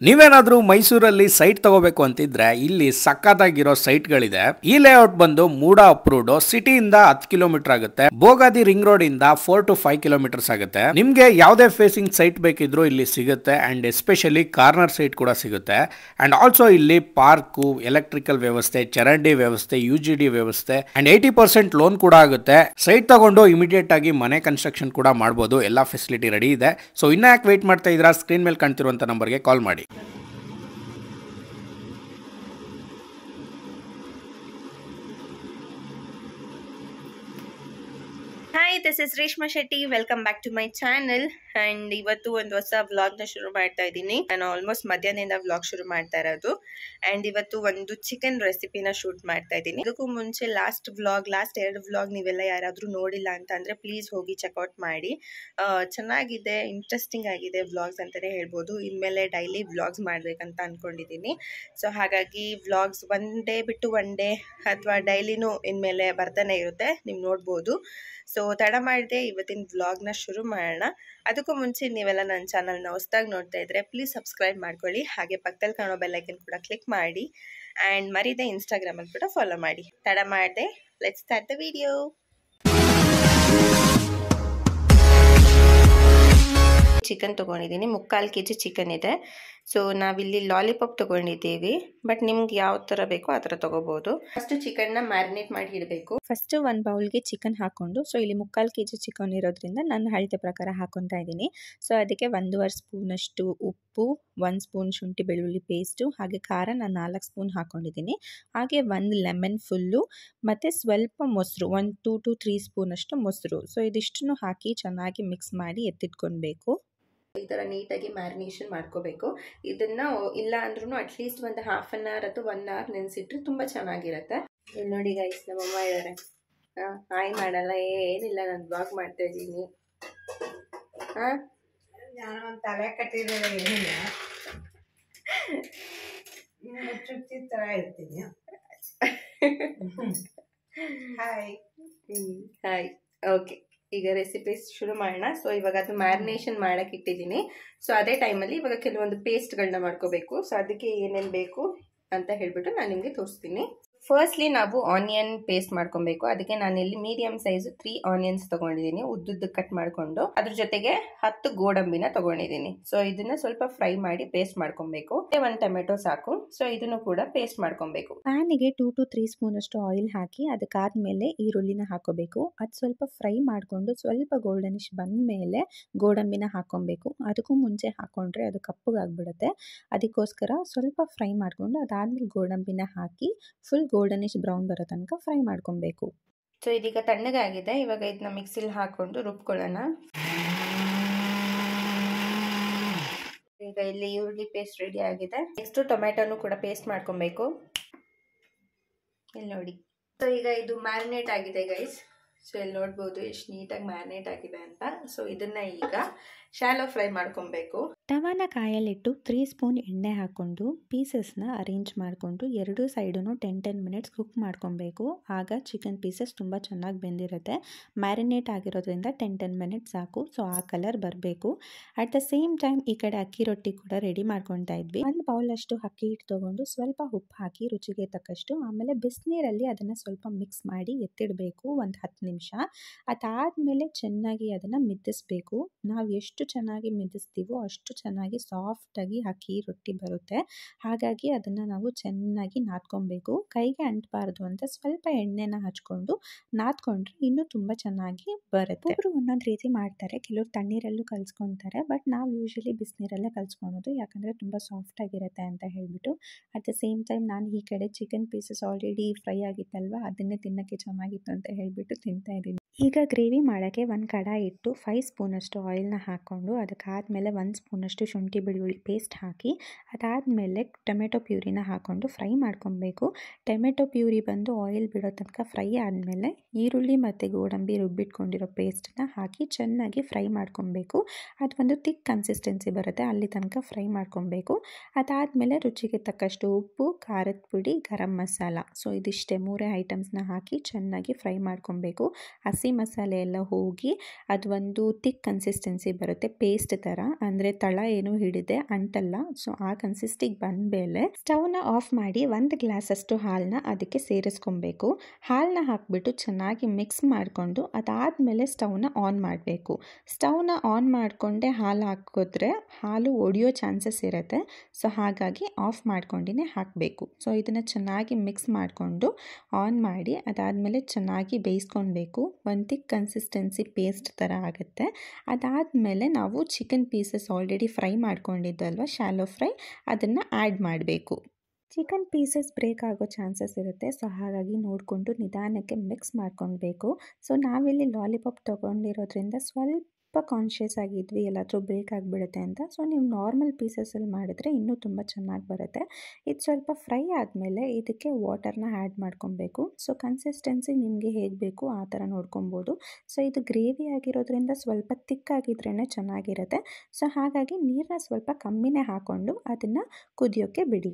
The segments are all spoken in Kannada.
ನೀವೇನಾದ್ರೂ ಮೈಸೂರಲ್ಲಿ ಸೈಟ್ ತಗೋಬೇಕು ಅಂತಿದ್ರೆ ಇಲ್ಲಿ ಸಕ್ಕತ್ತಾಗಿರೋ ಸೈಟ್ಗಳಿದೆ. ಈ ಲೇಔಟ್ ಬಂದು ಮೂಡ ಅಪ್ರೂವ್ಡ್, ಸಿಟಿಯಿಂದ 10 ಕಿಲೋಮೀಟರ್ ಆಗುತ್ತೆ. ಬೋಗಾದಿ ರಿಂಗ್ ರೋಡ್ ಇಂದ 4 to 5 ಕಿಲೋಮೀಟರ್ಸ್ ಆಗುತ್ತೆ. ನಿಮ್ಗೆ ಯಾವುದೇ ಫೇಸಿಂಗ್ ಸೈಟ್ ಬೇಕಿದ್ರು ಇಲ್ಲಿ ಸಿಗುತ್ತೆ. ಅಂಡ್ ಎಸ್ಪೆಷಲಿ ಕಾರ್ನರ್ ಸೈಟ್ ಕೂಡ ಸಿಗುತ್ತೆ. ಅಂಡ್ ಆಲ್ಸೋ ಇಲ್ಲಿ ಪಾರ್ಕು, ಎಲೆಕ್ಟ್ರಿಕಲ್ ವ್ಯವಸ್ಥೆ, ಚರಂಡಿ ವ್ಯವಸ್ಥೆ, UGD ವ್ಯವಸ್ಥೆ ಅಂಡ್ 80% ಲೋನ್ ಕೂಡ ಆಗುತ್ತೆ. ಸೈಟ್ ತಗೊಂಡು ಇಮಿಡಿಯೇಟ್ ಆಗಿ ಮನೆ ಕನ್ಸ್ಟ್ರಕ್ಷನ್ ಕೂಡ ಮಾಡಬಹುದು. ಎಲ್ಲಾ ಫೆಸಿಲಿಟಿ ರೆಡಿ ಇದೆ. ಸೊ ಇನ್ನ ಯಾಕೆ ವೇಟ್ ಮಾಡ್ತಾ ಇದ್ದೀರಾ? ಸ್ಕ್ರೀನ್ ಮೇಲೆ ಕಾಣ್ತಿರುವಂತ ನಂಬರ್ಗೆ ಕಾಲ್ ಮಾಡಿ. Hi, this is Reshma Shetty. Welcome back to my channel. And ಇವತ್ತು ಒಂದು ಹೊಸ ವ್ಲಾಗ್ನ ಶುರು ಮಾಡ್ತಾ ಇದ್ದೀನಿ. ನಾನು ಆಲ್ಮೋಸ್ಟ್ ಮಧ್ಯಾಹ್ನದಿಂದ ವ್ಲಾಗ್ ಶುರು ಮಾಡ್ತಾ ಇರೋದು. ಅಂಡ್ ಇವತ್ತು ಒಂದು ಚಿಕನ್ ರೆಸಿಪಿನ ಶೂಟ್ ಮಾಡ್ತಾ ಇದ್ದೀನಿ. ಇದಕ್ಕೂ ಮುಂಚೆ ಲಾಸ್ಟ್ 2 ವ್ಲಾಗ್ ನೀವೆಲ್ಲ ಯಾರಾದರೂ ನೋಡಿಲ್ಲ ಅಂತ ಅಂದರೆ ಪ್ಲೀಸ್ ಹೋಗಿ ಚೆಕ್ಔಟ್ ಮಾಡಿ. ಚೆನ್ನಾಗಿದೆ, ಇಂಟ್ರೆಸ್ಟಿಂಗ್ ಆಗಿದೆ ವ್ಲಾಗ್ಸ್ ಅಂತಲೇ ಹೇಳ್ಬೋದು. ಇನ್ಮೇಲೆ ಡೈಲಿ ವ್ಲಾಗ್ಸ್ ಮಾಡಬೇಕಂತ ಅಂದ್ಕೊಂಡಿದ್ದೀನಿ. ಸೊ ಹಾಗಾಗಿ ವ್ಲಾಗ್ಸ್ ಒನ್ ಡೇ ಬಿಟ್ಟು ಒನ್ ಡೇ ಅಥವಾ ಡೈಲಿನೂ ಇನ್ಮೇಲೆ ಬರ್ತಾನೆ ಇರುತ್ತೆ, ನೀವು ನೋಡ್ಬೋದು. ಸೊ ತಡ ಮಾಡಿದೆ, ಇವತ್ತಿನ ವ್ಲಾಗ್ನ ಶುರು ಮಾಡೋಣ. ಅದಕ್ಕೂ ಮುಂಚೆ ನೀವೆಲ್ಲ ನನ್ನ ಚಾನಲ್ನ ಹೊಸದಾಗಿ ನೋಡ್ತಾ ಇದ್ರೆ ಪ್ಲೀಸ್ ಸಬ್ಸ್ಕ್ರೈಬ್ ಮಾಡ್ಕೊಳ್ಳಿ. ಹಾಗೆ ಪಕ್ಕದಲ್ಲಿ ಕಾಣೋ ಬೆಲ್ಲೈಕನ್ ಕೂಡ ಕ್ಲಿಕ್ ಮಾಡಿ. ಆ್ಯಂಡ್ ಮರಿದೆ ಇನ್ಸ್ಟಾಗ್ರಾಮಲ್ಲಿ ಕೂಡ ಫಾಲೋ ಮಾಡಿ. ತಡ ಮಾಡಿದೆ, let's start the video. Chicken ತೊಗೊಂಡಿದ್ದೀನಿ, 3/4 kg ಚಿಕನ್ ಇದೆ. ಸೊ ನಾವಿಲ್ಲಿ ಲಾಲಿಪಾಪ್ ತೊಗೊಂಡಿದ್ದೀವಿ, ಬಟ್ ನಿಮ್ಗೆ ಯಾವ ಥರ ಬೇಕೋ ಆ ಥರ ತೊಗೋಬೋದು. ಫಸ್ಟು ಚಿಕನ್ನ ಮ್ಯಾರಿನೇಟ್ ಮಾಡಿ ಇಡಬೇಕು. ಫಸ್ಟು ಒಂದು ಬೌಲ್ಗೆ ಚಿಕನ್ ಹಾಕ್ಕೊಂಡು, ಸೊ ಇಲ್ಲಿ 3/4 kg ಚಿಕನ್ ಇರೋದ್ರಿಂದ ನಾನು ಅಳತೆ ಪ್ರಕಾರ ಹಾಕೊತಾ ಇದ್ದೀನಿ. ಸೊ ಅದಕ್ಕೆ 1.5 ಸ್ಪೂನಷ್ಟು ಉಪ್ಪು, 1 ಸ್ಪೂನ್ ಶುಂಠಿ ಬೆಳ್ಳುಳ್ಳಿ ಪೇಸ್ಟು, ಹಾಗೆ ಖಾರ ನಾನು 4 ಸ್ಪೂನ್ ಹಾಕ್ಕೊಂಡಿದ್ದೀನಿ. ಹಾಗೆ 1 ಲೆಮನ್ ಫುಲ್ಲು, ಮತ್ತು ಸ್ವಲ್ಪ ಮೊಸರು, 1 2 to 3 ಸ್ಪೂನಷ್ಟು ಮೊಸರು. ಸೊ ಇದಿಷ್ಟನ್ನು ಹಾಕಿ ಚೆನ್ನಾಗಿ ಮಿಕ್ಸ್ ಮಾಡಿ ಎತ್ತಿಟ್ಕೊಳ್ಬೇಕು. ಈ ಥರ ನೀಟಾಗಿ ಮ್ಯಾರಿನೇಷನ್ ಮಾಡ್ಕೋಬೇಕು. ಇದನ್ನು ಇಲ್ಲ ಅಂದ್ರೂ ಅಟ್ಲೀಸ್ಟ್ ಒಂದು 1/2 hour ಅಥವಾ 1 hour ನೆನೆಸಿಟ್ರೆ ತುಂಬ ಚೆನ್ನಾಗಿರುತ್ತೆ. ನೋಡಿ ಗೈಸ್, ನಮ್ಮಮ್ಮ ಇದ್ದಾರೆ. ಹಾಯ್ ಮಾಡಲ್ಲ, ಏನಿಲ್ಲ, ನಾನು ಬ್ಲಾಗ್ ಮಾಡ್ತಾ ಇದ್ದೀನಿ. ನಾನು ಒಂದು ತಲೆ ಕಟ್ಟಿದ್ರೆ ಏನಿಲ್ಲ, ಚುಚ್ಚಿ ಥರ ಇರ್ತೀನಿ. Hi hi, okay. ಈಗ ರೆಸಿಪಿ ಶುರು ಮಾಡೋಣ. ಸೊ ಇವಾಗ ಅದು ಮ್ಯಾರಿನೇಷನ್ ಮಾಡಕ್ಕೆ ಇಟ್ಟಿದ್ದೀನಿ. ಸೊ ಅದೇ ಟೈಮಲ್ಲಿ ಇವಾಗ ಕೆಲವೊಂದು ಪೇಸ್ಟ್ಗಳನ್ನ ಮಾಡ್ಕೋಬೇಕು. ಸೊ ಅದಕ್ಕೆ ಏನೇನು ಬೇಕು ಅಂತ ಹೇಳ್ಬಿಟ್ಟು ನಾನು ನಿಮಗೆ ತೋರಿಸ್ತೀನಿ. ಫಸ್ಟ್ಲಿ ನಾವು ಆನಿಯನ್ ಪೇಸ್ಟ್ ಮಾಡ್ಕೊಬೇಕು. ಅದಕ್ಕೆ ನಾನಿಲ್ಲಿ ಮೀಡಿಯಂ ಸೈಜ್ 3 ಆನಿಯನ್ಸ್ ತಗೊಂಡಿದ್ದೀನಿ, ಉದ್ದುದ್ದು ಕಟ್ ಮಾಡಿಕೊಂಡು. ಅದ್ರ ಜೊತೆಗೆ 10 ಗೋಡಂಬಿನ ತಗೊಂಡಿದ್ದೀನಿ. ಸೊ ಇದನ್ನ ಸ್ವಲ್ಪ ಫ್ರೈ ಮಾಡಿ ಪೇಸ್ಟ್ ಮಾಡ್ಕೊಬೇಕು. 1 ಟೊಮೆಟೊ ಸಾಕು. ಸೊ ಇದನ್ನು ಕೂಡ ಪೇಸ್ಟ್ ಮಾಡ್ಕೊಬೇಕು. ಪ್ಯಾನಿಗೆ 2 to 3 ಸ್ಪೂನ್ ಅಷ್ಟು ಆಯಿಲ್ ಹಾಕಿ ಅದಕ್ಕಾದ್ಮೇಲೆ ಈರುಳ್ಳಿನ ಹಾಕೋಬೇಕು. ಅದು ಸ್ವಲ್ಪ ಫ್ರೈ ಮಾಡಿಕೊಂಡು ಸ್ವಲ್ಪ ಗೋಲ್ಡನಿಶ್ ಬಂದ ಮೇಲೆ ಗೋಡಂಬಿನ ಹಾಕೊಬೇಕು. ಅದಕ್ಕೂ ಮುಂಚೆ ಹಾಕೊಂಡ್ರೆ ಅದು ಕಪ್ಪಗಾಗ್ಬಿಡುತ್ತೆ. ಅದಕ್ಕೋಸ್ಕರ ಸ್ವಲ್ಪ ಫ್ರೈ ಮಾಡಿಕೊಂಡು ಅದಾದ್ಮೇಲೆ ಗೋಡಂಬಿನ ಹಾಕಿ ಫುಲ್ ಗೋಲ್ಡನಿಶ್ ಬ್ರೌನ್ ಬರೋ ತನಕ ಫ್ರೈ ಮಾಡ್ಕೊಬೇಕು. ಸೊ ಇದೀಗ ತಣ್ಣಗಾಗಿದೆ. ಇವಾಗ ಇದನ್ನ ಮಿಕ್ಸಿಲಿ ಹಾಕೊಂಡು ರುಬ್ಕೊಳ್ಳೋಣ. ಈಗ ಇಲ್ಲಿ ಈರುಳ್ಳಿ ಪೇಸ್ಟ್ ರೆಡಿ ಆಗಿದೆ. ನೆಕ್ಸ್ಟ್ ಟೊಮೆಟೊನು ಕೂಡ ಪೇಸ್ಟ್ ಮಾಡ್ಕೊಬೇಕು. ಇಲ್ಲಿ ನೋಡಿ. ಸೊ ಈಗ ಇದು ಮ್ಯಾರಿನೇಟ್ ಆಗಿದೆ ಗೈಸ್. ಸೊ ಇಲ್ಲಿ ನೋಡ್ಬೋದು ಎಷ್ಟು ನೀಟಾಗಿ ಮ್ಯಾರಿನೇಟ್ ಆಗಿದೆ ಅಂತ. ಸೊ ಇದನ್ನ ಈಗ ಶಾಲೋ ಫ್ರೈ ಮಾಡ್ಕೊಬೇಕು. ತವಾನ ಕಾಯಲ್ಲಿಟ್ಟು 3 ಸ್ಪೂನ್ ಎಣ್ಣೆ ಹಾಕ್ಕೊಂಡು ಪೀಸಸ್ನ ಅರೇಂಜ್ ಮಾಡಿಕೊಂಡು 2 ಸೈಡನ್ನು 10 ಮಿನಿಟ್ಸ್ ಕುಕ್ ಮಾಡ್ಕೊಬೇಕು. ಆಗ ಚಿಕನ್ ಪೀಸಸ್ ತುಂಬ ಚೆನ್ನಾಗಿ ಬೆಂದಿರುತ್ತೆ. ಮ್ಯಾರಿನೇಟ್ ಆಗಿರೋದ್ರಿಂದ 10 ಮಿನಿಟ್ಸ್ ಸಾಕು. ಸೊ ಆ ಕಲರ್ ಬರಬೇಕು. ಅಟ್ ದ ಸೇಮ್ ಟೈಮ್ ಈ ಕಡೆ ಅಕ್ಕಿ ರೊಟ್ಟಿ ಕೂಡ ರೆಡಿ ಮಾಡ್ಕೊತಾ ಇದ್ವಿ. 1 ಬೌಲಷ್ಟು ಅಕ್ಕಿ ಹಿಟ್ಟು ತೊಗೊಂಡು ಸ್ವಲ್ಪ ಉಪ್ಪು ಹಾಕಿ ರುಚಿಗೆ ತಕ್ಕಷ್ಟು, ಆಮೇಲೆ ಬಿಸಿನೀರಲ್ಲಿ ಅದನ್ನು ಸ್ವಲ್ಪ ಮಿಕ್ಸ್ ಮಾಡಿ ಎತ್ತಿಡಬೇಕು ಒಂದು 10 ನಿಮಿಷ. ಅದಾದಮೇಲೆ ಚೆನ್ನಾಗಿ ಅದನ್ನು ಮಿದ್ದಿಸ್ಬೇಕು. ನಾವು ಎಷ್ಟು ಚೆನ್ನಾಗಿ ಮಿದಿಸ್ತೀವೋ ಅಷ್ಟು ಚೆನ್ನಾಗಿ ಸಾಫ್ಟಾಗಿ ಅಕ್ಕಿ ರೊಟ್ಟಿ ಬರುತ್ತೆ. ಹಾಗಾಗಿ ಅದನ್ನು ನಾವು ಚೆನ್ನಾಗಿ ನಾದ್ಕೊಬೇಕು. ಕೈಗೆ ಅಂಟಬಾರ್ದು ಅಂತ ಸ್ವಲ್ಪ ಎಣ್ಣೆನ ಹಚ್ಕೊಂಡು ನಾದ್ಕೊಂಡ್ರೆ ಇನ್ನೂ ತುಂಬ ಚೆನ್ನಾಗಿ ಬರುತ್ತೆ. ಒಬ್ಬರು ಒಂದೊಂದು ರೀತಿ ಮಾಡ್ತಾರೆ, ಕೆಲವರು ತಣ್ಣೀರಲ್ಲೂ ಕಲಿಸ್ಕೊತಾರೆ. ಬಟ್ ನಾವು ಯೂಶಲಿ ಬಿಸಿನೀರಲ್ಲೇ ಕಲಿಸ್ಕೊಳೋದು, ಯಾಕಂದರೆ ತುಂಬ ಸಾಫ್ಟಾಗಿರುತ್ತೆ ಅಂತ ಹೇಳಿಬಿಟ್ಟು. ಅಟ್ ದ ಸೇಮ್ ಟೈಮ್ ನಾನು ಈ ಕಡೆ ಚಿಕನ್ ಪೀಸಸ್ ಆಲ್ರೆಡಿ ಫ್ರೈ ಆಗಿತ್ತಲ್ವ, ಅದನ್ನೇ ತಿನ್ನೋಕ್ಕೆ ಚೆನ್ನಾಗಿತ್ತು ಅಂತ ಹೇಳಿಬಿಟ್ಟು ತಿಂತಾ ಇದ್ದೀನಿ. ಈಗ ಗ್ರೇವಿ ಮಾಡೋಕ್ಕೆ 1 ಕಡಾಯಿ ಇಟ್ಟು 5 ಸ್ಪೂನಷ್ಟು ಆಯಿಲ್ನ ಹಾಕ್ಕೊಂಡು ಅದಕ್ಕಾದಮೇಲೆ 1 ಸ್ಪೂನಷ್ಟು ಶುಂಠಿ ಬೆಳ್ಳುಳ್ಳಿ ಪೇಸ್ಟ್ ಹಾಕಿ ಅದಾದಮೇಲೆ ಟೊಮೆಟೊ ಪ್ಯೂರಿನ ಹಾಕ್ಕೊಂಡು ಫ್ರೈ ಮಾಡ್ಕೊಬೇಕು. ಟೊಮೆಟೊ ಪ್ಯೂರಿ ಬಂದು ಆಯಿಲ್ ಬಿಡೋ ತನಕ ಫ್ರೈ ಆದಮೇಲೆ ಈರುಳ್ಳಿ ಮತ್ತು ಗೋಡಂಬಿ ರುಬ್ಬಿಟ್ಕೊಂಡಿರೋ ಪೇಸ್ಟನ್ನ ಹಾಕಿ ಚೆನ್ನಾಗಿ ಫ್ರೈ ಮಾಡ್ಕೊಬೇಕು. ಅದು ಒಂದು ಥಿಕ್ ಕನ್ಸಿಸ್ಟೆನ್ಸಿ ಬರುತ್ತೆ, ಅಲ್ಲಿ ತನಕ ಫ್ರೈ ಮಾಡ್ಕೊಬೇಕು. ಅದಾದಮೇಲೆ ರುಚಿಗೆ ತಕ್ಕಷ್ಟು ಉಪ್ಪು, ಖಾರದ ಪುಡಿ, ಗರಂ ಮಸಾಲ, ಸೊ ಇದಿಷ್ಟೇ 3 ಐಟಮ್ಸ್ನ ಹಾಕಿ ಚೆನ್ನಾಗಿ ಫ್ರೈ ಮಾಡ್ಕೊಬೇಕು. ಹಸಿ ಮಸಾಲೆ ಎಲ್ಲ ಹೋಗಿ ಅದು ಒಂದು ಥಿಕ್ ಕನ್ಸಿಸ್ಟೆನ್ಸಿ ಬರುತ್ತೆ, ಪೇಸ್ಟ್ ಥರ. ಅಂದರೆ ತಳ ಏನು ಹಿಡಿದೆ ಅಂಟಲ್ಲ. ಸೊ ಆ ಕನ್ಸಿಸ್ಟಿಗೆ ಬಂದಮೇಲೆ ಸ್ಟವ್ನ ಆಫ್ ಮಾಡಿ 1 ಗ್ಲಾಸಷ್ಟು ಹಾಲನ್ನ ಅದಕ್ಕೆ ಸೇರಿಸ್ಕೊಬೇಕು. ಹಾಲನ್ನ ಹಾಕಿಬಿಟ್ಟು ಚೆನ್ನಾಗಿ ಮಿಕ್ಸ್ ಮಾಡಿಕೊಂಡು ಅದಾದಮೇಲೆ ಸ್ಟವ್ನ ಆನ್ ಮಾಡಬೇಕು. ಸ್ಟವ್ನ ಆನ್ ಮಾಡಿಕೊಂಡೆ ಹಾಲು ಹಾಕಿದ್ರೆ ಹಾಲು ಒಡೆಯೋ ಚಾನ್ಸಸ್ ಇರುತ್ತೆ. ಸೊ ಹಾಗಾಗಿ ಆಫ್ ಮಾಡ್ಕೊಂಡಿನೇ ಹಾಕಬೇಕು. ಸೊ ಇದನ್ನು ಚೆನ್ನಾಗಿ ಮಿಕ್ಸ್ ಮಾಡಿಕೊಂಡು ಆನ್ ಮಾಡಿ ಅದಾದಮೇಲೆ ಚೆನ್ನಾಗಿ ಬೇಯಿಸ್ಕೊಳ್ಬೇಕು. ಒಂದು ಥಿಕ್ ಕನ್ಸಿಸ್ಟೆನ್ಸಿ ಪೇಸ್ಟ್ ಥರ ಆಗುತ್ತೆ. ಅದಾದಮೇಲೆ ನಾವು ಚಿಕನ್ ಪೀಸಸ್ ಆಲ್ರೆಡಿ ಫ್ರೈ ಮಾಡ್ಕೊಂಡಿದ್ದಲ್ವ, ಶಾಲೋ ಫ್ರೈ, ಅದನ್ನು ಆ್ಯಡ್ ಮಾಡಬೇಕು. ಚಿಕನ್ ಪೀಸಸ್ ಬ್ರೇಕ್ ಆಗೋ ಚಾನ್ಸಸ್ ಇರುತ್ತೆ. ಸೊ ಹಾಗಾಗಿ ನೋಡಿಕೊಂಡು ನಿಧಾನಕ್ಕೆ ಮಿಕ್ಸ್ ಮಾಡ್ಕೊಳ್ಬೇಕು. ಸೊ ನಾವಿಲ್ಲಿ ಲಾಲಿಪಾಪ್ ತೊಗೊಂಡಿರೋದ್ರಿಂದ ಸ್ವಲ್ಪ ಕಾನ್ಷಿಯಸ್ ಆಗಿದ್ವಿ ಎಲ್ಲಾದರೂ ಬ್ರೇಕ್ ಆಗಿಬಿಡುತ್ತೆ ಅಂತ. ಸೊ ನೀವು ನಾರ್ಮಲ್ ಪೀಸಸಲ್ಲಿ ಮಾಡಿದ್ರೆ ಇನ್ನೂ ತುಂಬ ಚೆನ್ನಾಗಿ ಬರುತ್ತೆ. ಇದು ಸ್ವಲ್ಪ ಫ್ರೈ ಆದಮೇಲೆ ಇದಕ್ಕೆ ವಾಟರ್ನ ಆ್ಯಡ್ ಮಾಡ್ಕೊಬೇಕು. ಸೊ ಕನ್ಸಿಸ್ಟೆನ್ಸಿ ನಿಮಗೆ ಹೇಗೆ ಬೇಕು ಆ ಥರ ನೋಡ್ಕೊಬೋದು. ಸೊ ಇದು ಗ್ರೇವಿ ಆಗಿರೋದ್ರಿಂದ ಸ್ವಲ್ಪ ತಿಕ್ಕಾಗಿದ್ರೇ ಚೆನ್ನಾಗಿರುತ್ತೆ. ಸೊ ಹಾಗಾಗಿ ನೀರನ್ನ ಸ್ವಲ್ಪ ಕಮ್ಮಿನೇ ಹಾಕ್ಕೊಂಡು ಅದನ್ನು ಕುದಿಯೋಕ್ಕೆ ಬಿಡಿ.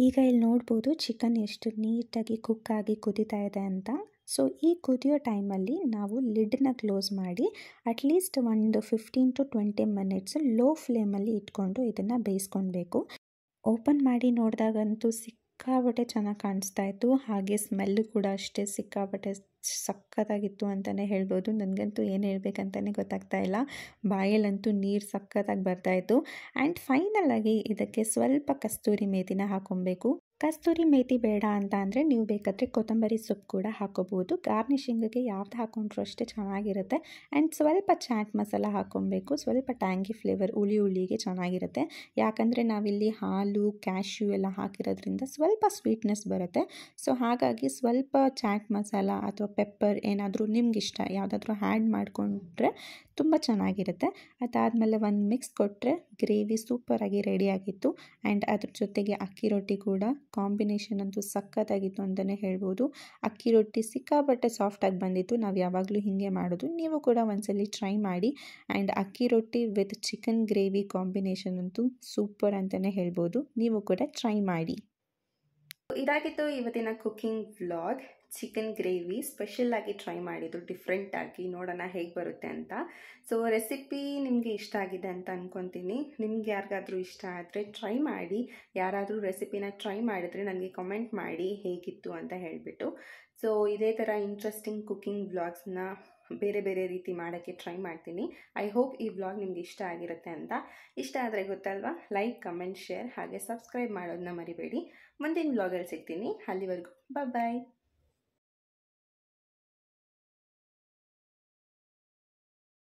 ಈಗ ಇಲ್ಲಿ ನೋಡ್ಬೋದು ಚಿಕನ್ ಎಷ್ಟು ನೀಟಾಗಿ ಕುಕ್ಕಾಗಿ ಕುದೀತಾ ಇದೆ ಅಂತ. ಸೊ ಈ ಕುದಿಯೋ ಟೈಮಲ್ಲಿ ನಾವು ಲಿಡ್ನ ಕ್ಲೋಸ್ ಮಾಡಿ ಅಟ್ಲೀಸ್ಟ್ ಒಂದು 15 to 20 ಮಿನಿಟ್ಸ್ ಲೋ ಫ್ಲೇಮಲ್ಲಿ ಇಟ್ಕೊಂಡು ಇದನ್ನು ಬೇಯಿಸ್ಕೊಳ್ಬೇಕು. ಓಪನ್ ಮಾಡಿ ನೋಡಿದಾಗಂತೂ ಸಿಕ್ಕಾಬಟ್ಟೆ ಚೆನ್ನಾಗಿ ಕಾಣಿಸ್ತಾ ಇತ್ತು. ಹಾಗೆ ಸ್ಮೆಲ್ಲು ಕೂಡ ಅಷ್ಟೇ ಸಿಕ್ಕಾಬಟ್ಟೆ ಸಖತ್ತಾಗಿತ್ತು ಅಂತಲೇ ಹೇಳ್ಬೋದು. ನನಗಂತೂ ಏನು ಹೇಳ್ಬೇಕಂತಲೇ ಗೊತ್ತಾಗ್ತಾ ಇಲ್ಲ. ಬಾಯಲ್ಲಂತೂ ನೀರು ಸಖತ್ತಾಗಿ ಬರ್ತಾಯಿತ್ತು. ಆ್ಯಂಡ್ ಫೈನಲಾಗಿ ಇದಕ್ಕೆ ಸ್ವಲ್ಪ ಕಸ್ತೂರಿ ಮೇಥಿನ ಹಾಕ್ಕೊಬೇಕು. ಕಸ್ತೂರಿ ಮೇಥಿ ಬೇಡ ಅಂತ ಅಂದರೆ ನೀವು ಬೇಕಾದರೆ ಕೊತ್ತಂಬರಿ ಸೊಪ್ಪು ಕೂಡ ಹಾಕೋಬೋದು. ಗಾರ್ನಿಷಿಂಗಿಗೆ ಯಾವ್ದು ಹಾಕ್ಕೊಂಡ್ರೂ ಅಷ್ಟೇ ಚೆನ್ನಾಗಿರುತ್ತೆ. ಆ್ಯಂಡ್ ಸ್ವಲ್ಪ ಚಾಟ್ ಮಸಾಲ ಹಾಕ್ಕೊಬೇಕು. ಸ್ವಲ್ಪ ಟ್ಯಾಂಗಿ ಫ್ಲೇವರ್ ಹುಳಿಗೆ ಚೆನ್ನಾಗಿರುತ್ತೆ. ಯಾಕಂದರೆ ನಾವಿಲ್ಲಿ ಹಾಲು ಕ್ಯಾಶ್ಯೂ ಎಲ್ಲ ಹಾಕಿರೋದ್ರಿಂದ ಸ್ವಲ್ಪ ಸ್ವೀಟ್ನೆಸ್ ಬರುತ್ತೆ. ಸೊ ಹಾಗಾಗಿ ಸ್ವಲ್ಪ ಚಾಟ್ ಮಸಾಲ ಅಥವಾ ಪೆಪ್ಪರ್ ಏನಾದರೂ ನಿಮಗಿಷ್ಟ ಯಾವುದಾದ್ರೂ ಆ್ಯಡ್ ಮಾಡಿಕೊಂಡ್ರೆ ತುಂಬ ಚೆನ್ನಾಗಿರುತ್ತೆ. ಅದಾದಮೇಲೆ ಒಂದು ಮಿಕ್ಸ್ ಕೊಟ್ಟರೆ ಗ್ರೇವಿ ಸೂಪರಾಗಿ ರೆಡಿಯಾಗಿತ್ತು. ಆ್ಯಂಡ್ ಅದ್ರ ಜೊತೆಗೆ ಅಕ್ಕಿ ರೊಟ್ಟಿ ಕೂಡ ಕಾಂಬಿನೇಷನ್ ಅಂತೂ ಸಖತ್ತಾಗಿತ್ತು ಅಂತಲೇ ಹೇಳ್ಬೋದು. ಅಕ್ಕಿ ರೊಟ್ಟಿ ಸಿಕ್ಕಾಬಟ್ಟೆ ಸಾಫ್ಟಾಗಿ ಬಂದಿತ್ತು. ನಾವು ಯಾವಾಗಲೂ ಹೀಗೆ ಮಾಡೋದು, ನೀವು ಕೂಡ ಒಂದ್ಸಲಿ ಟ್ರೈ ಮಾಡಿ. ಆ್ಯಂಡ್ ಅಕ್ಕಿ ರೊಟ್ಟಿ ವಿತ್ ಚಿಕನ್ ಗ್ರೇವಿ ಕಾಂಬಿನೇಷನ್ ಅಂತೂ ಸೂಪರ್ ಅಂತಲೇ ಹೇಳ್ಬೋದು. ನೀವು ಕೂಡ ಟ್ರೈ ಮಾಡಿ. ಇದಾಗಿತ್ತು ಇವತ್ತಿನ ಕುಕಿಂಗ್ ವ್ಲಾಗ್. ಚಿಕನ್ ಗ್ರೇವಿ ಸ್ಪೆಷಲಾಗಿ ಟ್ರೈ ಮಾಡಿದ್ದು, ಡಿಫ್ರೆಂಟಾಗಿ, ನೋಡೋಣ ಹೇಗೆ ಬರುತ್ತೆ ಅಂತ. ಸೊ ರೆಸಿಪಿ ನಿಮಗೆ ಇಷ್ಟ ಆಗಿದೆ ಅಂತ ಅಂದ್ಕೊತೀನಿ. ನಿಮ್ಗೆ ಯಾರಿಗಾದ್ರೂ ಇಷ್ಟ ಆದರೆ ಟ್ರೈ ಮಾಡಿ. ಯಾರಾದರೂ ರೆಸಿಪಿನ ಟ್ರೈ ಮಾಡಿದರೆ ನನಗೆ ಕಮೆಂಟ್ ಮಾಡಿ ಹೇಗಿತ್ತು ಅಂತ ಹೇಳಿಬಿಟ್ಟು. ಸೊ ಇದೇ ಥರ ಇಂಟ್ರೆಸ್ಟಿಂಗ್ ಕುಕಿಂಗ್ ವ್ಲಾಗ್ಸ್ನ ಬೇರೆ ಬೇರೆ ರೀತಿ ಮಾಡೋಕ್ಕೆ ಟ್ರೈ ಮಾಡ್ತೀನಿ. ಐ ಹೋಪ್ ಈ ವ್ಲಾಗ್ ನಿಮ್ಗೆ ಇಷ್ಟ ಆಗಿರುತ್ತೆ ಅಂತ. ಇಷ್ಟ ಆದರೆ ಗೊತ್ತಲ್ವಾ, ಲೈಕ್, ಕಮೆಂಟ್, ಶೇರ್ ಹಾಗೆ ಸಬ್ಸ್ಕ್ರೈಬ್ ಮಾಡೋದನ್ನ ಮರಿಬೇಡಿ. ಮುಂದಿನ ವ್ಲಾಗಲ್ಲಿ ಸಿಗ್ತೀನಿ. ಅಲ್ಲಿವರೆಗೂ ಬಾಯ್.